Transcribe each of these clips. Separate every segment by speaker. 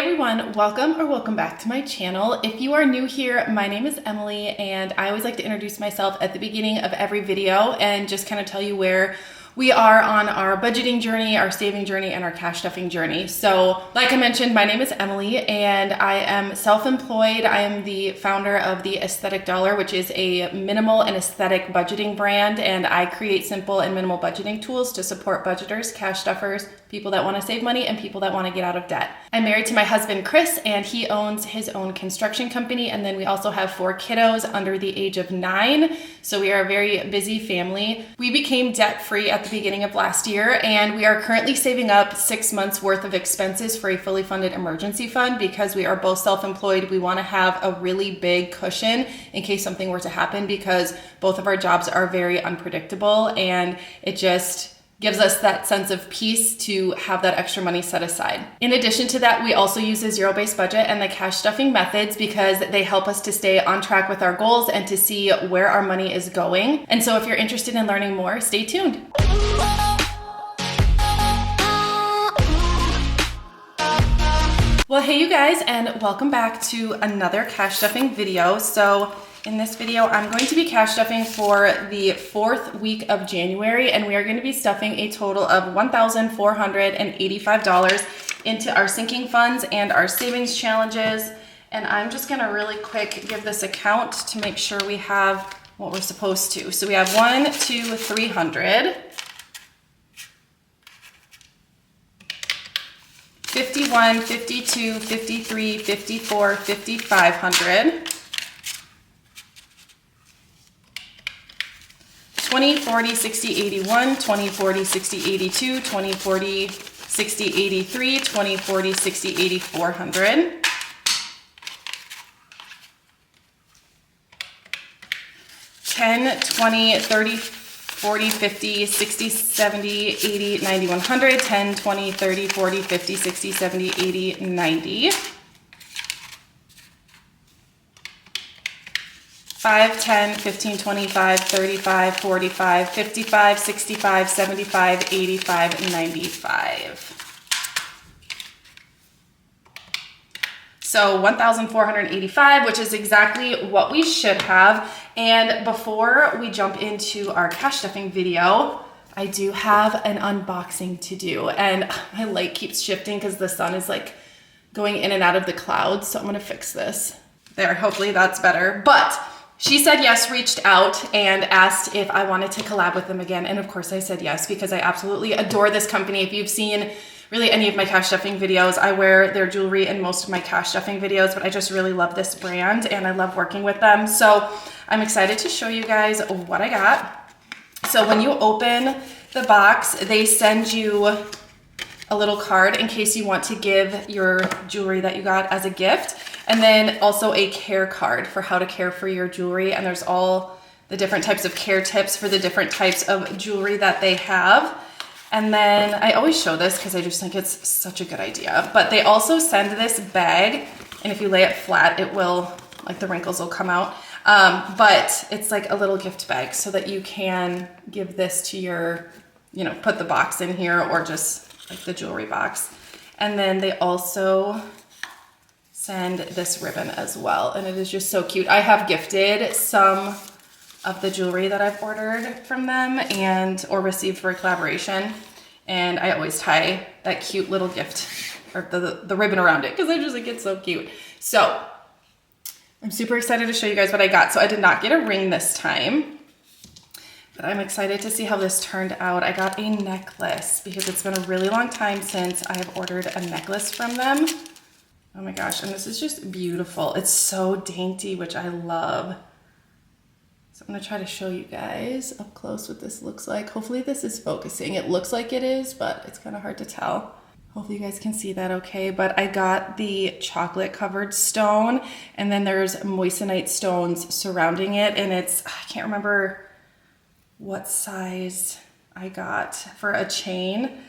Speaker 1: everyone, welcome back to my channel. If you are new here, my name is Emily and I always like to introduce myself at the beginning of every video and just kind of tell you where we are on our budgeting journey, our saving journey, and our cash stuffing journey. So like I mentioned, my name is Emily and I am self-employed. I am the founder of the Aesthetic Dollar, which is a minimal and aesthetic budgeting brand, and I create simple and minimal budgeting tools to support budgeters, cash stuffers, people that want to save money, and people that want to get out of debt. I'm married to my husband, Chris, and he owns his own construction company. And then we also have 4 kiddos under the age of 9. So we are a very busy family. We became debt-free at the beginning of last year, and we are currently saving up 6 months worth of expenses for a fully funded emergency fund because we are both self-employed. We want to have a really big cushion in case something were to happen because both of our jobs are very unpredictable, and it just gives us that sense of peace to have that extra money set aside. In addition to that, we also use the zero-based budget and the cash stuffing methods because they help us to stay on track with our goals and to see where our money is going. And so if you're interested in learning more, stay tuned. Well, hey you guys, and welcome back to another cash stuffing video. So in this video, I'm going to be cash stuffing for the 4th week of January, and we are going to be stuffing a total of $1,485 into our sinking funds and our savings challenges. And I'm just going to really quick give this a count to make sure we have what we're supposed to. So we have 1, 2, 300, 51, 52, 53, 54, 5,500. 20, 40, 60, 81, 20, 40, 60, 82, 20, 40, 60, 83, 20, 40, 60, 80, 400. 10, 20, 30, 40, 50, 60, 70, 80, 90, 100. 10, 20, 30, 40, 50, 60, 70, 80, 90. 5, 10, 15, 25, 35, 45, 55, 65, 75, 85, 95. So 1,485, which is exactly what we should have. And before we jump into our cash stuffing video, I do have an unboxing to do. And my light keeps shifting because the sun is like going in and out of the clouds. So I'm gonna fix this. There, hopefully that's better. But she said yes, reached out and asked if I wanted to collab with them again. And of course I said yes, because I absolutely adore this company. If you've seen really any of my cash stuffing videos, I wear their jewelry in most of my cash stuffing videos, but I just really love this brand and I love working with them. So I'm excited to show you guys what I got. So when you open the box, they send you a little card in case you want to give your jewelry that you got as a gift. And then also a care card for how to care for your jewelry. And there's all the different types of care tips for the different types of jewelry that they have. And then I always show this because I just think it's such a good idea. But they also send this bag, and if you lay it flat, it will, like the wrinkles will come out. But it's like a little gift bag so that you can give this to your, you know, put the box in here or just like the jewelry box. And then they also send this ribbon as well, and it is just so cute. I have gifted some of the jewelry that I've ordered from them and or received for a collaboration, and I always tie that cute little gift or the ribbon around it because I just think it's so cute. So I'm super excited to show you guys what I got. So I did not get a ring this time, but I'm excited to see how this turned out. I got a necklace because it's been a really long time since I have ordered a necklace from them. Oh my gosh, and this is just beautiful. It's so dainty, which I love. So I'm gonna try to show you guys up close what this looks like. Hopefully this is focusing. It looks like it is, but it's kind of hard to tell. Hopefully you guys can see that okay. But I got the chocolate covered stone, and then there's moissanite stones surrounding it, and it's, I can't remember what size I got for a chain,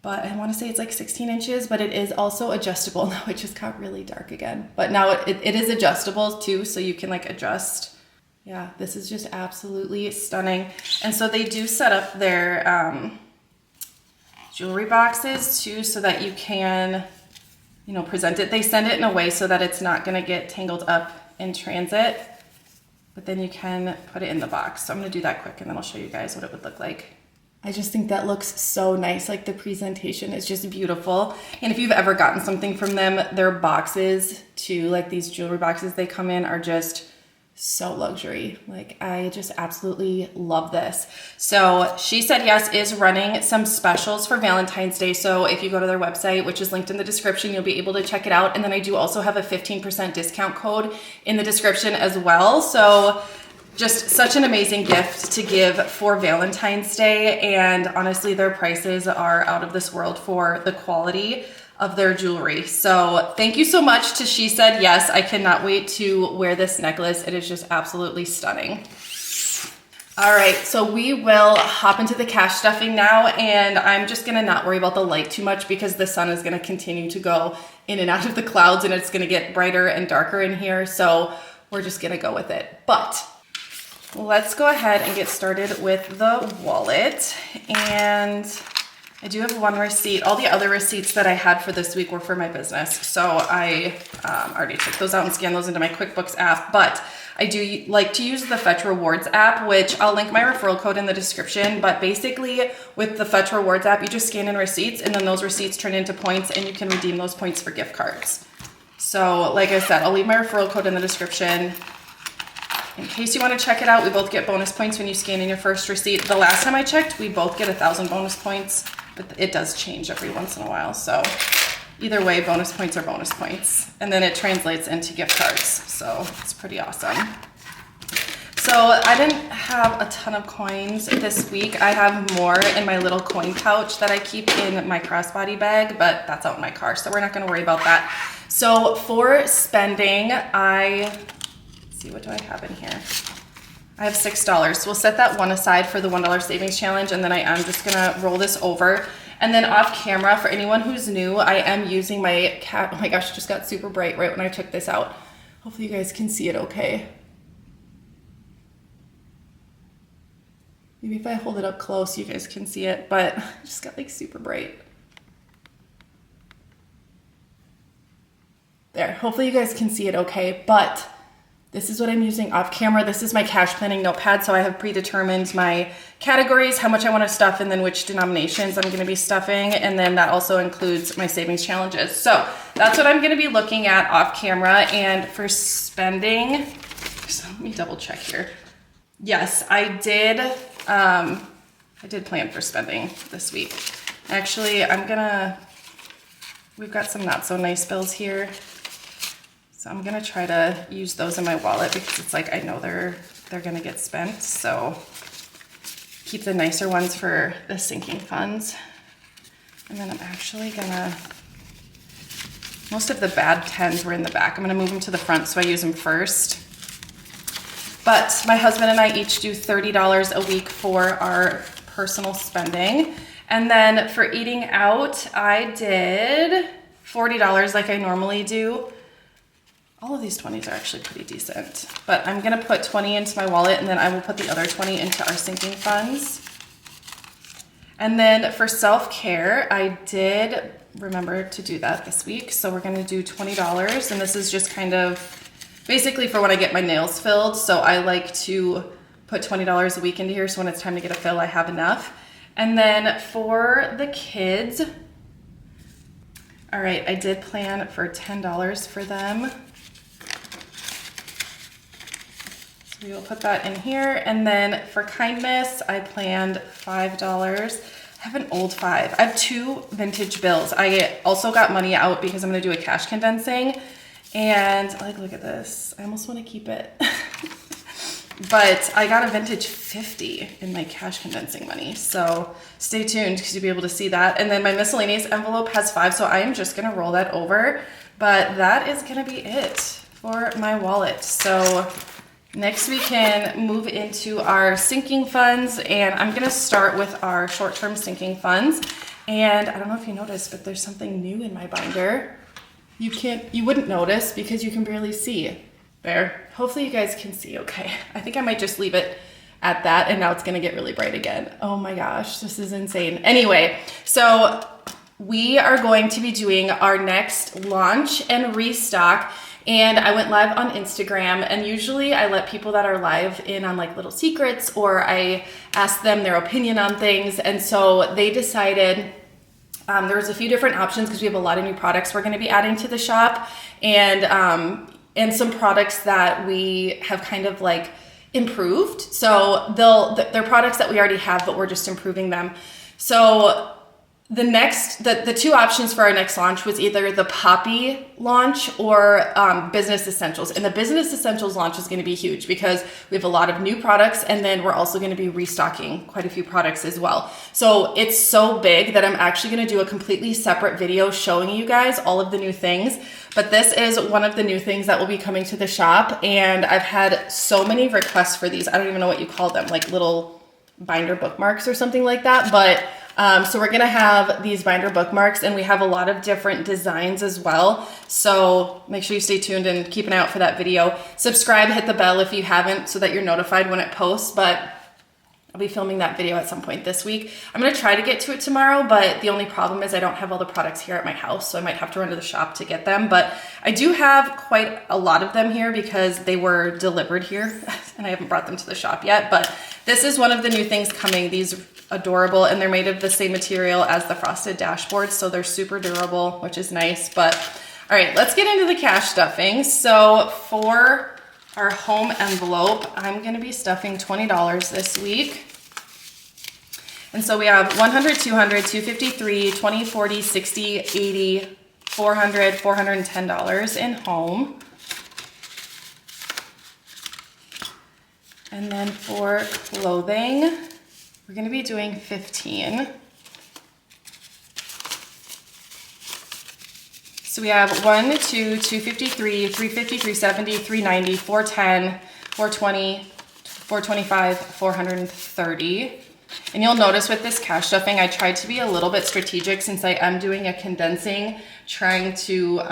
Speaker 1: but I want to say it's like 16 inches, but it is also adjustable. Now it just got really dark again, but now it is adjustable too, so you can like adjust. Yeah, this is just absolutely stunning. And so they do set up their jewelry boxes too, so that you can, you know, present it. They send it in a way so that it's not gonna get tangled up in transit, but then you can put it in the box. So I'm gonna do that quick and then I'll show you guys what it would look like. I just think that looks so nice. Like the presentation is just beautiful. And if you've ever gotten something from them, their boxes too, like these jewelry boxes they come in are just so luxury. Like I just absolutely love this. So She Said Yes is running some specials for Valentine's Day. So if you go to their website, which is linked in the description, you'll be able to check it out. And then I do also have a 15% discount code in the description as well. So just such an amazing gift to give for Valentine's Day. And honestly, their prices are out of this world for the quality of their jewelry. So thank you so much to She Said Yes. I cannot wait to wear this necklace. It is just absolutely stunning. All right, so we will hop into the cash stuffing now, and I'm just gonna not worry about the light too much because the sun is gonna continue to go in and out of the clouds and it's gonna get brighter and darker in here. So we're just gonna go with it. But let's go ahead and get started with the wallet. And I do have one receipt. All the other receipts that I had for this week were for my business. So I already took those out and scanned those into my QuickBooks app. But I do like to use the Fetch Rewards app, which I'll link my referral code in the description. But basically with the Fetch Rewards app, you just scan in receipts and then those receipts turn into points and you can redeem those points for gift cards. So like I said, I'll leave my referral code in the description. In case you want to check it out, we both get bonus points when you scan in your first receipt. The last time I checked, we both get 1,000 bonus points, but it does change every once in a while. So either way, bonus points are bonus points. And then it translates into gift cards. So it's pretty awesome. So I didn't have a ton of coins this week. I have more in my little coin pouch that I keep in my crossbody bag, but that's out in my car. So we're not going to worry about that. So for spending, see, what do I have in here? I have $6. So we'll set that one aside for the $1 savings challenge, and then I am just gonna roll this over. And then off camera, for anyone who's new, I am using my cat. Oh my gosh, it just got super bright right when I took this out. Hopefully you guys can see it okay. Maybe if I hold it up close, you guys can see it, but it just got like super bright. There, hopefully you guys can see it okay, but this is what I'm using off camera. This is my cash planning notepad. So I have predetermined my categories, how much I want to stuff, and then which denominations I'm going to be stuffing. And then that also includes my savings challenges. So that's what I'm going to be looking at off camera. And for spending, so let me double check here. Yes, I did plan for spending this week. Actually, we've got some not so nice bills here. So I'm gonna try to use those in my wallet because it's like I know they're gonna get spent. So keep the nicer ones for the sinking funds. And then I'm actually gonna, most of the bad 10s were in the back. I'm gonna move them to the front so I use them first. But my husband and I each do $30 a week for our personal spending. And then for eating out, I did $40 like I normally do. All of these 20s are actually pretty decent, but I'm gonna put 20 into my wallet and then I will put the other 20 into our sinking funds. And then for self-care, I did remember to do that this week. So we're gonna do $20, and this is just kind of basically for when I get my nails filled. So I like to put $20 a week into here, so when it's time to get a fill, I have enough. And then for the kids, all right, I did plan for $10 for them. We will put that in here. And then for kindness, I planned $5. I have an old 5. I have 2 vintage bills. I also got money out because I'm gonna do a cash condensing. And like, look at this. I almost wanna keep it. But I got a vintage 50 in my cash condensing money. So stay tuned because you'll be able to see that. And then my miscellaneous envelope has 5. So I am just gonna roll that over. But that is gonna be it for my wallet. So next we can move into our sinking funds, and I'm gonna start with our short-term sinking funds. And I don't know if you noticed, but there's something new in my binder. You wouldn't notice because you can barely see. There, hopefully you guys can see okay. I think I might just leave it at that, and now it's gonna get really bright again. Oh my gosh, this is insane. Anyway, so we are going to be doing our next launch and restock. And I went live on Instagram, and usually I let people that are live in on like little secrets, or I ask them their opinion on things. And so they decided there was a few different options because we have a lot of new products we're going to be adding to the shop, and some products that we have kind of like improved. So they're products that we already have, but we're just improving them. So the two options for our next launch was either the Poppy launch or Business Essentials. And the Business Essentials launch is going to be huge because we have a lot of new products, and then we're also going to be restocking quite a few products as well. So it's so big that I'm actually going to do a completely separate video showing you guys all of the new things. But this is one of the new things that will be coming to the shop, and I've had so many requests for these. I don't even know what you call them, like little binder bookmarks or something like that. But so we're gonna have these binder bookmarks, and we have a lot of different designs as well. So make sure you stay tuned and keep an eye out for that video. Subscribe, hit the bell if you haven't, so that you're notified when it posts. But I'll be filming that video at some point this week. I'm gonna try to get to it tomorrow, but the only problem is I don't have all the products here at my house, so I might have to run to the shop to get them. But I do have quite a lot of them here because they were delivered here, and I haven't brought them to the shop yet. But this is one of the new things coming. These adorable, and they're made of the same material as the frosted dashboards, so they're super durable, which is nice. But all right, let's get into the cash stuffing. So for our home envelope, I'm gonna be stuffing $20 this week. And so we have 100, 200, 253, 20, 40, 60, 80, 400, $410 in home. And then for clothing, we're gonna be doing 15. So we have 1, 2, 253, 350, 370, 390, 410, 420, 425, 430. And you'll notice with this cash stuffing, I tried to be a little bit strategic since I am doing a condensing, trying to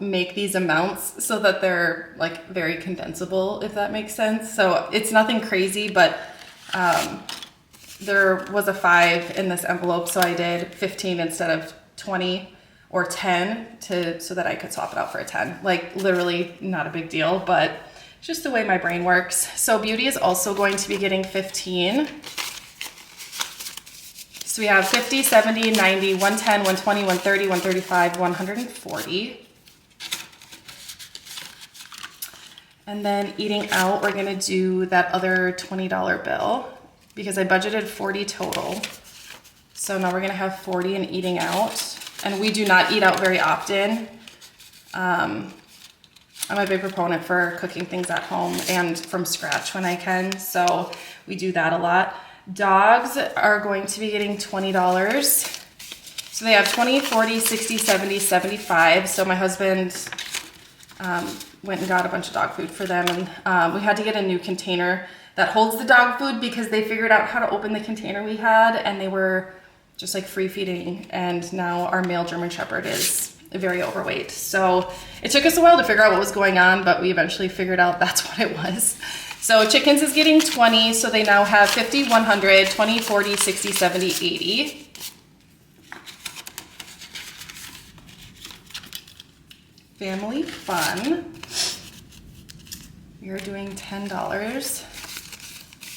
Speaker 1: make these amounts so that they're like very condensable, if that makes sense. So it's nothing crazy, but there was a 5 in this envelope, so I did 15 instead of 20 or 10 so that I could swap it out for a 10. Like literally not a big deal, but it's just the way my brain works. So Beauty is also going to be getting 15. So we have 50, 70, 90, 110, 120, 130, 135, 140. And then eating out, we're gonna do that other $20 bill because I budgeted 40 total. So now we're gonna have 40 in eating out. And we do not eat out very often. I'm a big proponent for cooking things at home and from scratch when I can. So we do that a lot. Dogs are going to be getting $20. So they have 20, 40, 60, 70, 75. So my husband went and got a bunch of dog food for them. And we had to get a new container that holds the dog food because they figured out how to open the container we had, and they were just like free feeding. And now our male German Shepherd is very overweight. So it took us a while to figure out what was going on, but we eventually figured out that's what it was. So chickens is getting 20, so they now have 50, 100, 20, 40, 60, 70, 80. Family Fun, we are doing $10.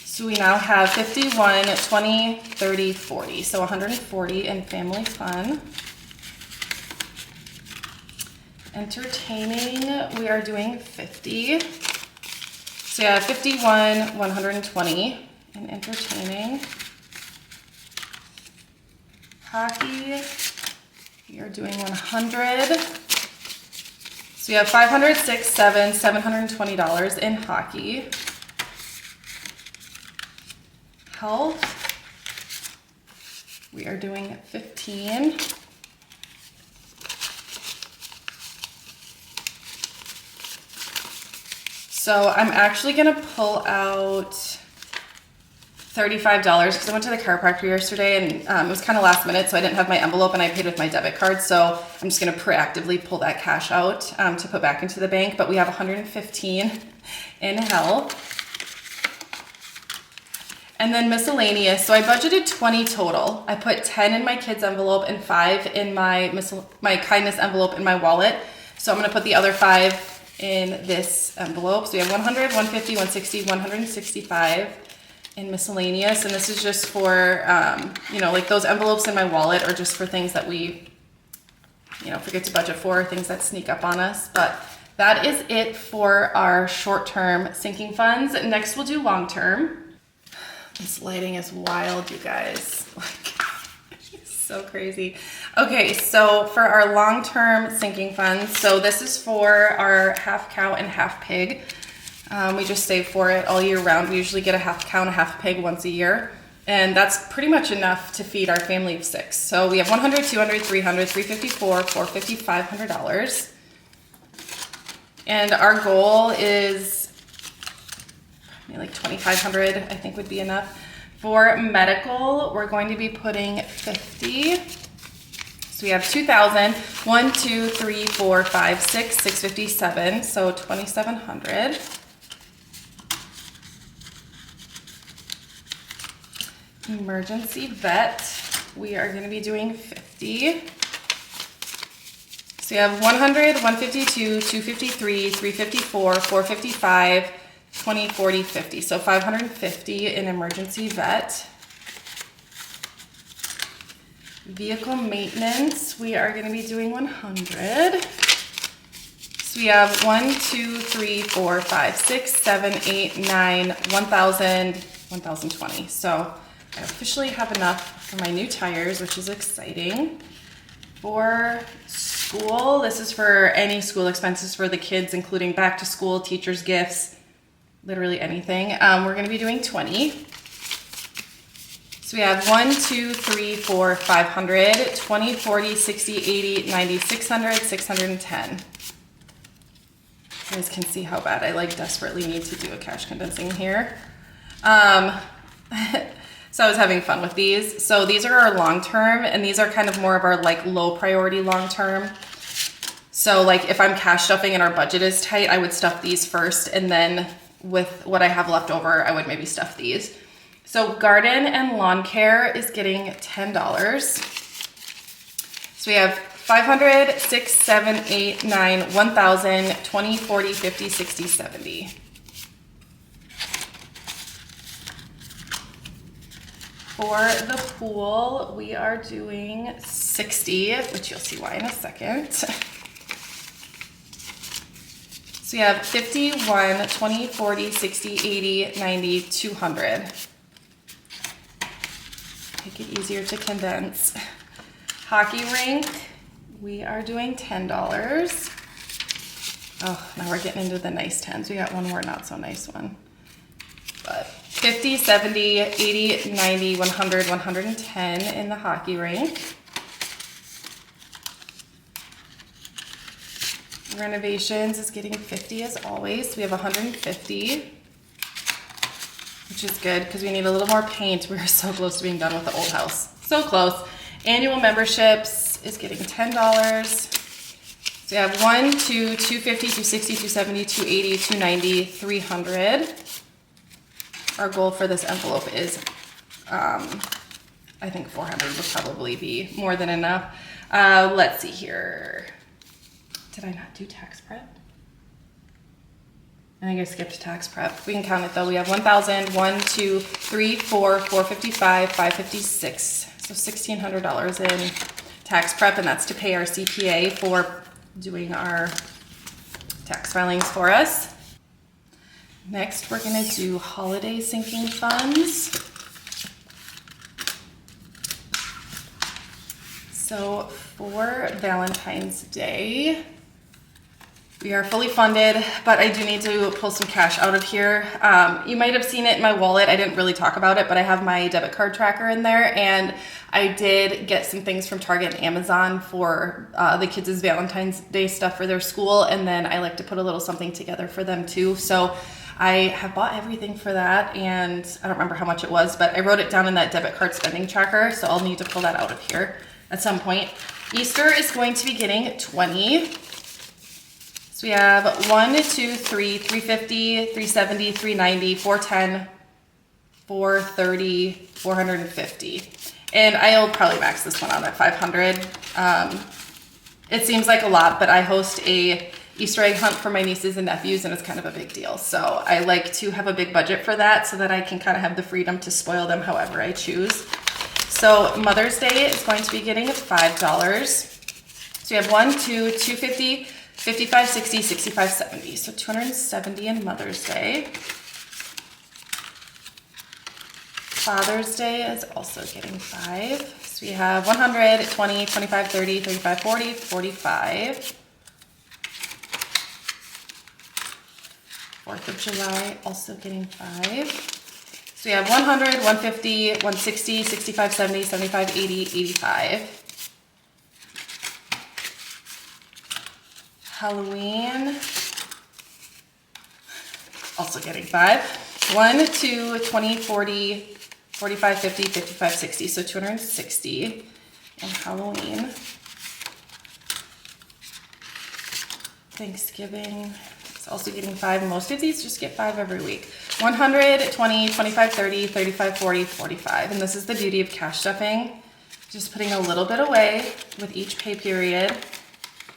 Speaker 1: So we now have 51, 20, 30, 40. So 140 in Family Fun. Entertaining, we are doing 50. So yeah, 51, 120 in entertaining. Hockey, we are doing 100. So we have 500, 6, 7, $720 in hockey. Health, we are doing 15. So I'm actually gonna pull out $35 because I went to the chiropractor yesterday and it was kind of last minute, so I didn't have my envelope and I paid with my debit card. So I'm just gonna proactively pull that cash out to put back into the bank. But we have 115 in health. And then miscellaneous. So I budgeted 20 total. I put 10 in my kids' envelope and 5 in my kindness envelope in my wallet. So I'm gonna put the other 5 in this envelope. So we have 100, 150, 160, 165 in miscellaneous. And this is just for, you know, like those envelopes in my wallet are just for things that we, you know, forget to budget for, things that sneak up on us. But that is it for our short-term sinking funds. Next we'll do long-term. This lighting is wild, you guys. Like, it's so crazy. Okay, so for our long-term sinking funds, so this is for our half cow and half pig. We just save for it all year round. We usually get a half cow and a half pig once a year. And that's pretty much enough to feed our family of 6. So we have 100, 200, 300, 354, 450, $500. And our goal is like 2,500, I think would be enough. For medical, we're going to be putting 50. So we have 2,000, 1, 2, 3, 4, 5, 6, 657, so 2,700. Emergency vet, we are gonna be doing 50. So we have 100, 152, 253, 354, 455, 20, 40, 50. So 550 in emergency vet. Vehicle maintenance, we are gonna be doing 100. So we have 1, 2, 3, 4, 5, 6, 7, 8, 9, 1,000, 1,020. So I officially have enough for my new tires, which is exciting. For school, this is for any school expenses for the kids, including back to school, teachers' gifts, literally anything. We're gonna be doing 20. So we have 1, 2, 3, 4, 500, 20, 40, 60, 80, 90, 600, 610. You guys can see how bad I like desperately need to do a cash condensing here. So I was having fun with these. So these are our long-term, and these are kind of more of our like low priority long-term. So like if I'm cash stuffing and our budget is tight, I would stuff these first, and then with what I have left over, I would maybe stuff these. So garden and lawn care is getting $10. So we have 500, 6, 7, 8, 9, 1,000, 20, 40, 50, 60, 70. For the pool, we are doing 60, which you'll see why in a second. So we have 51, 20, 40, 60, 80, 90, 200. Make it easier to condense. Hockey rink, we are doing $10. Oh, now we're getting into the nice 10s. We got one more not so nice one. But 50, 70, 80, 90, 100, 110 in the hockey rink. Renovations is getting 50 as always. We have 150, which is good because we need a little more paint. We're so close to being done with the old house. So close. Annual memberships is getting $10. So we have 1, 2, 250, 260, 270, 280, 290, 300. Our goal for this envelope is, I think 400 would probably be more than enough. Let's see here. Did I not do tax prep? I think I skipped tax prep. We can count it though. We have 1,000, 1, 2, 3, 4, 455, 556. So $1,600 in tax prep, and that's to pay our CPA for doing our tax filings for us. Next, we're gonna do holiday sinking funds. So for Valentine's Day, we are fully funded, but I do need to pull some cash out of here. You might have seen it in my wallet. I didn't really talk about it, but I have my debit card tracker in there, and I did get some things from Target and Amazon for the kids' Valentine's Day stuff for their school, and then I like to put a little something together for them too. So I have bought everything for that, and I don't remember how much it was, but I wrote it down in that debit card spending tracker, so I'll need to pull that out of here at some point. Easter is going to be getting 20. So we have 1, 2, 3, 350, 370, 390, 410, 430, 450. And I'll probably max this one out at 500. It seems like a lot, but I host a Easter egg hunt for my nieces and nephews, and it's kind of a big deal. So I like to have a big budget for that so that I can kind of have the freedom to spoil them however I choose. So Mother's Day is going to be getting $5. So we have 1, 2, 250, 55, 60, 65, 70. So 270 in Mother's Day. Father's Day is also getting 5. So we have 100, 20, 25, 30, 35, 40, 45. 4th of July also getting 5. So we have 100, 150, 160, 65, 70, 75, 80, 85. Halloween, also getting 5. 1, 2, 20, 40, 45, 50, 55, 60. So 260 in Halloween. Thanksgiving, it's also getting 5. Most of these just get 5 every week. 100, 20, 25, 30, 35, 40, 45. And this is the beauty of cash stuffing. Just putting a little bit away with each pay period.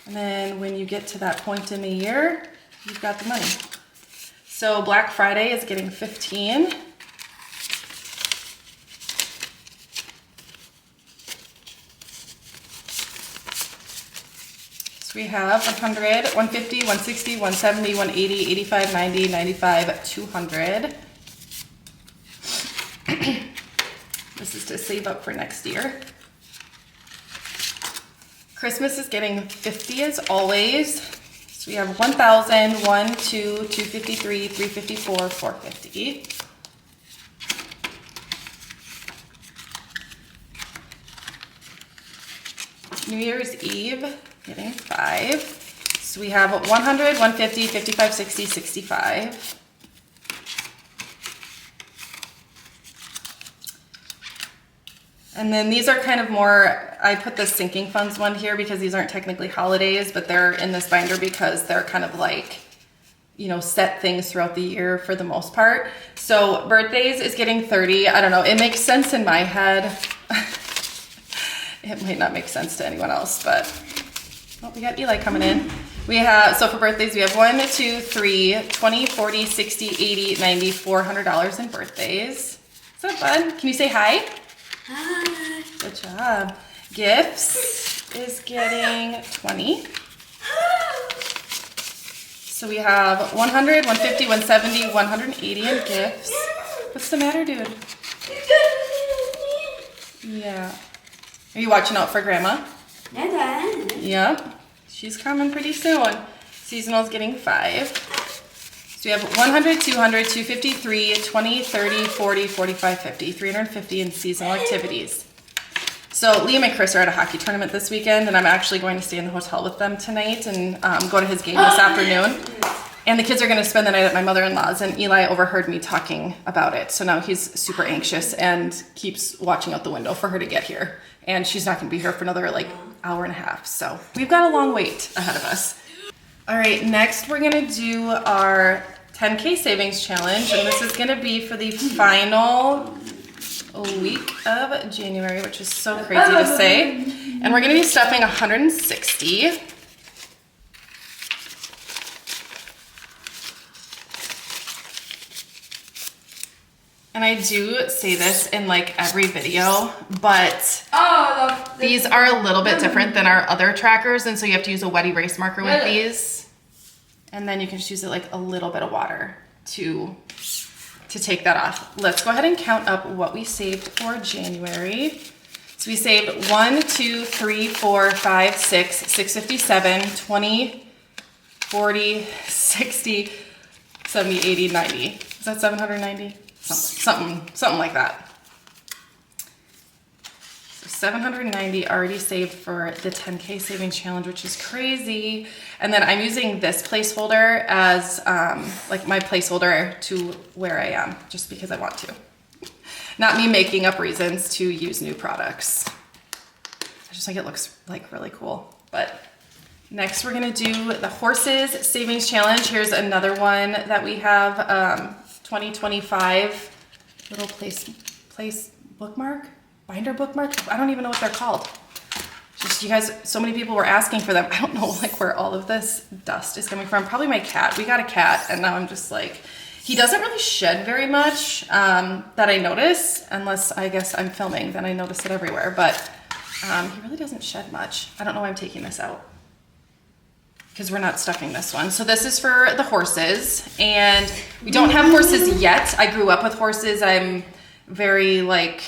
Speaker 1: And then when you get to that point in the year, you've got the money. So Black Friday is getting 15. So we have 100, 150, 160, 170, 180, 85, 90, 95, 200. This is to save up for next year. Christmas is getting 50 as always. So we have 1,000, 1, 2, 253, 354, 450. New Year's Eve, getting 5. So we have 100, 150, 55, 60, 65. And then these are kind of more, I put the sinking funds one here because these aren't technically holidays, but they're in this binder because they're kind of like, you know, set things throughout the year for the most part. So birthdays is getting 30. I don't know, it makes sense in my head. It might not make sense to anyone else, but oh, we got Eli coming in. We have, so for birthdays, we have 1, 2, 3, 20, 40, 60, 80, 90, $400 in birthdays. What's up, bud? Can you say hi?
Speaker 2: Hi.
Speaker 1: Good job. Gifts is getting 20. So we have 100, 150, 170, 180 in gifts. What's the matter, dude? Yeah. Are you watching out for Grandma? Yep. She's coming pretty soon. Seasonal's getting 5. So we have 100, 200, 253, 20, 30, 40, 45, 50, 350 in seasonal activities. So Liam and Chris are at a hockey tournament this weekend, and I'm actually going to stay in the hotel with them tonight and go to his game this afternoon. And the kids are going to spend the night at my mother-in-law's, and Eli overheard me talking about it. So now he's super anxious and keeps watching out the window for her to get here. And she's not going to be here for another like hour and a half. So we've got a long wait ahead of us. All right, next we're going to do our 10K savings challenge, and this is going to be for the final week of January, which is so crazy to say. And we're going to be stuffing 160. And I do say this in like every video, but these are a little bit different than our other trackers, and so you have to use a wet erase marker with these. And then you can just use it like a little bit of water to take that off. Let's go ahead and count up what we saved for January. So we saved 1, 2, 3, 4, 5, 6, 657, 20, 40, 60, 70, 80, 90. Is that 790? Something like that. So 790 already saved for the 10K savings challenge, which is crazy. And then I'm using this placeholder as like my placeholder to where I am, just because I want to. Not me making up reasons to use new products. I just think it looks like really cool. But next we're gonna do the horses savings challenge. Here's another one that we have, 2025 little place bookmark, binder bookmark. I don't even know what they're called. Just, you guys, so many people were asking for them. I don't know like where all of this dust is coming from. Probably my cat. We got a cat and now I'm just like, he doesn't really shed very much that I notice, unless I guess I'm filming, then I notice it everywhere. But he really doesn't shed much. I don't know why I'm taking this out, because we're not stuffing this one. So this is for the horses, and we don't have horses yet. I grew up with horses. I'm very like,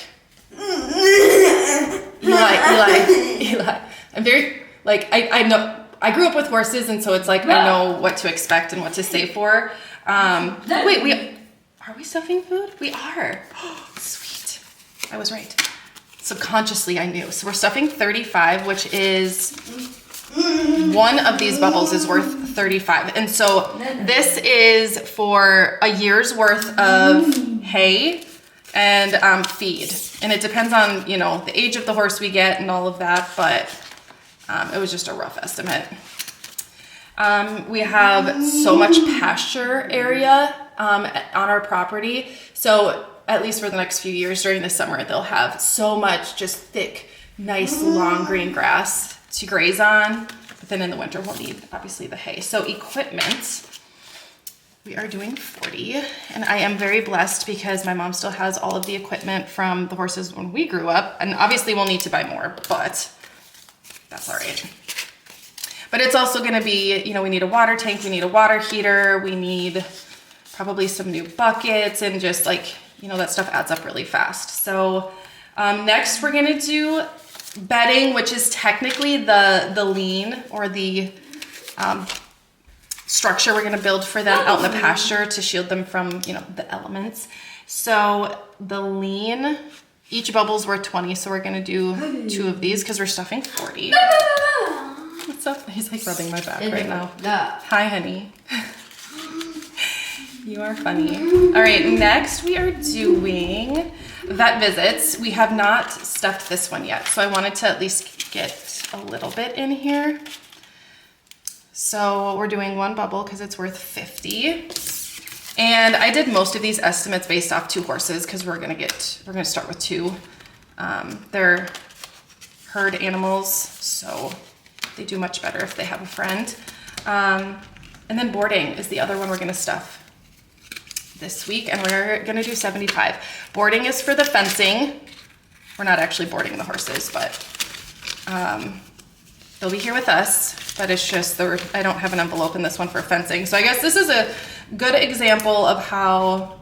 Speaker 1: Eli. I'm very like, I know, I grew up with horses, and so it's like, I know what to expect and what to save for. Wait, are we stuffing food? We are. Oh, sweet. I was right. Subconsciously, I knew. So we're stuffing 35, which is, one of these bubbles is worth 35. And so this is for a year's worth of hay and feed. And it depends on, you know, the age of the horse we get and all of that, but it was just a rough estimate. We have so much pasture area on our property. So at least for the next few years during the summer, they'll have so much just thick, nice, long green grass to graze on. But then in the winter, we'll need obviously the hay. So equipment, we are doing 40. And I am very blessed because my mom still has all of the equipment from the horses when we grew up. And obviously we'll need to buy more, but that's all right. But it's also going to be, you know, we need a water tank, we need a water heater, we need probably some new buckets, and just like, you know, that stuff adds up really fast. So next we're going to do bedding, which is technically the lean or the structure we're going to build for them out in the pasture to shield them from, you know, the elements. So the lean, each bubble's worth 20, so we're going to do 2 of these because we're stuffing 40. What's up? He's like rubbing my back right now. Hi, honey. You are funny. All right, next we are doing vet visits. We have not stuffed this one yet, so I wanted to at least get a little bit in here. So we're doing 1 bubble because it's worth 50. And I did most of these estimates based off 2 horses because we're gonna start with 2. They're herd animals, so they do much better if they have a friend. And then boarding is the other one we're gonna stuff this week, and we're gonna do 75. Boarding is for the fencing. We're not actually boarding the horses, but they'll be here with us, but it's just, I don't have an envelope in this one for fencing. So I guess this is a good example of how,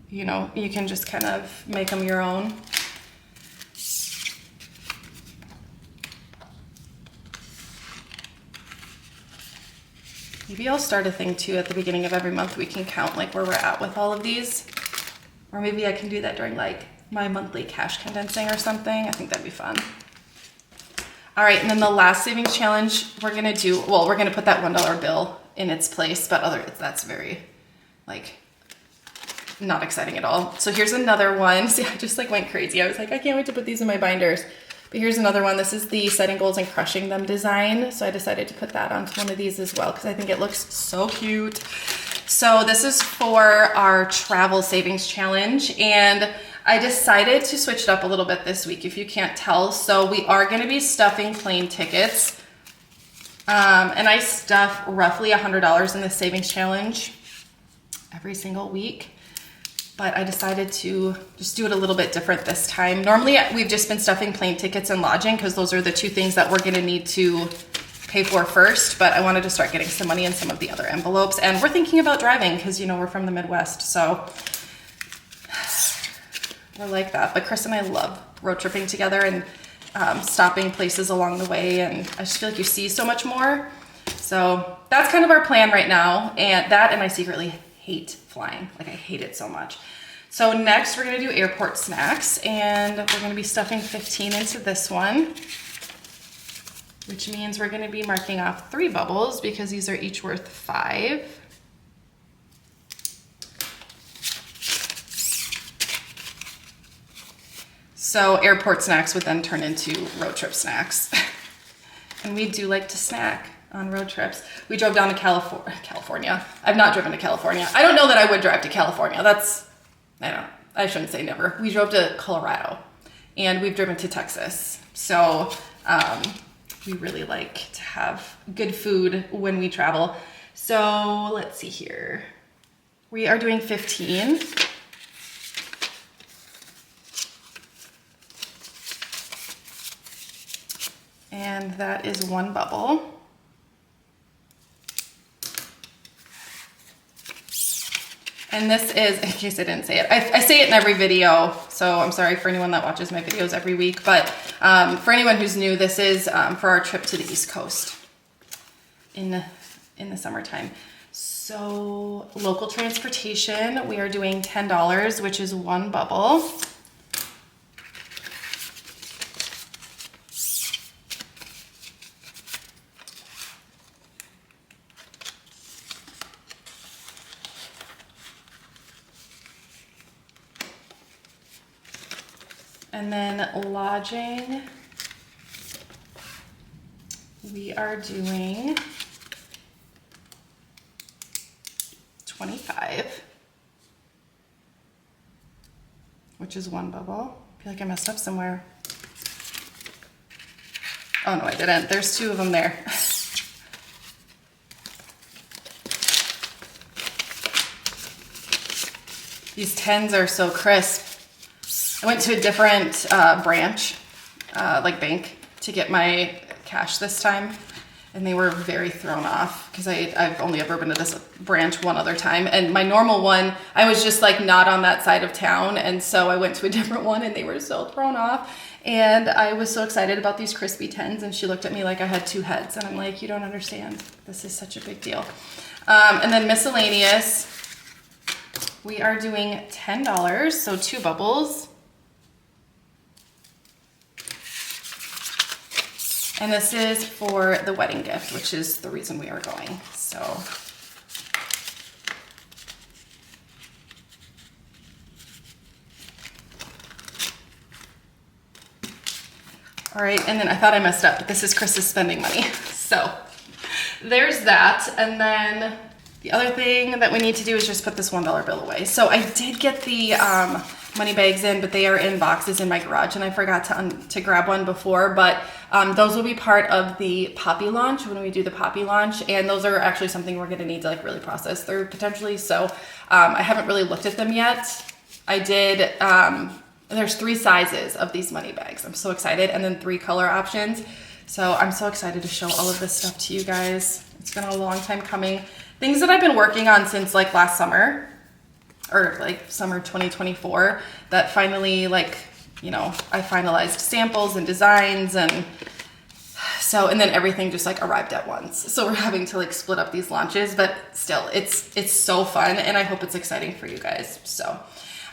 Speaker 1: you know, you can just kind of make them your own. Maybe I'll start a thing too at the beginning of every month. We can count like where we're at with all of these. Or maybe I can do that during like my monthly cash condensing or something. I think that'd be fun. All right, and then the last savings challenge we're gonna do, well, we're gonna put that $1 bill in its place, but that's very like not exciting at all. So here's another one. See, I just like went crazy. I was like, I can't wait to put these in my binders. But here's another one. This is the setting goals and crushing them design. So I decided to put that onto one of these as well because I think it looks so cute. So this is for our travel savings challenge, and I decided to switch it up a little bit this week, if you can't tell. So we are going to be stuffing plane tickets, and I stuff roughly $100 in the savings challenge every single week. But I decided to just do it a little bit different this time. Normally, we've just been stuffing plane tickets and lodging because those are the 2 things that we're gonna need to pay for first, but I wanted to start getting some money in some of the other envelopes. And we're thinking about driving because, you know, we're from the Midwest, so we're like that. But Chris and I love road tripping together and stopping places along the way, and I just feel like you see so much more. So that's kind of our plan right now, and I secretly hate flying. Like, I hate it so much. So next we're gonna do airport snacks, and we're gonna be stuffing 15 into this one, which means we're gonna be marking off 3 bubbles because these are each worth 5. So airport snacks would then turn into road trip snacks. And we do like to snack on road trips. We drove down to California. I've not driven to California. I don't know that I would drive to California. I I shouldn't say never. We drove to Colorado and we've driven to Texas. So we really like to have good food when we travel. So let's see here. We are doing 15. And that is 1 bubble. And this is, in case I didn't say it, I say it in every video, so I'm sorry for anyone that watches my videos every week, but for anyone who's new, this is for our trip to the East Coast in the summertime. So local transportation, we are doing $10, which is 1 bubble. And then lodging, we are doing 25, which is 1 bubble. I feel like I messed up somewhere. Oh no, I didn't. There's 2 of them there. These 10s are so crisp. I went to a different branch, like bank, to get my cash this time, and they were very thrown off because I've only ever been to this branch one other time, and my normal one, I was just like not on that side of town, and so I went to a different one and they were so thrown off, and I was so excited about these crispy 10s, and she looked at me like I had 2 heads, and I'm like, you don't understand. This is such a big deal. And then miscellaneous, we are doing $10, so 2 bubbles. And this is for the wedding gift, which is the reason we are going. So, all right, and then I thought I messed up, but this is Chris's spending money. So there's that. And then the other thing that we need to do is just put this $1 bill away. So I did get the money bags in, but they are in boxes in my garage, and I forgot to grab one before, but those will be part of the Poppy launch when we do the Poppy launch, and those are actually something we're gonna need to like really process through potentially, so I haven't really looked at them yet. I did, there's 3 sizes of these money bags. I'm so excited, and then 3 color options. So I'm so excited to show all of this stuff to you guys. It's been a long time coming. Things that I've been working on since like last summer, or like summer 2024, that finally, like, you know, I finalized samples and designs, and so, and then everything just like arrived at once. So we're having to like split up these launches, but still it's so fun, and I hope it's exciting for you guys. So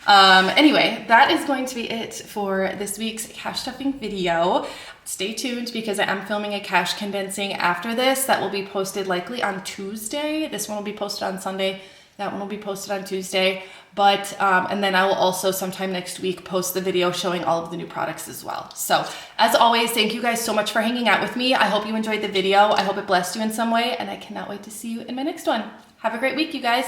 Speaker 1: anyway, that is going to be it for this week's cash stuffing video. Stay tuned because I am filming a cash condensing after this that will be posted likely on Tuesday. This one will be posted on Sunday. That one will be posted on Tuesday, but, and then I will also sometime next week post the video showing all of the new products as well. So as always, thank you guys so much for hanging out with me. I hope you enjoyed the video. I hope it blessed you in some way, and I cannot wait to see you in my next one. Have a great week, you guys.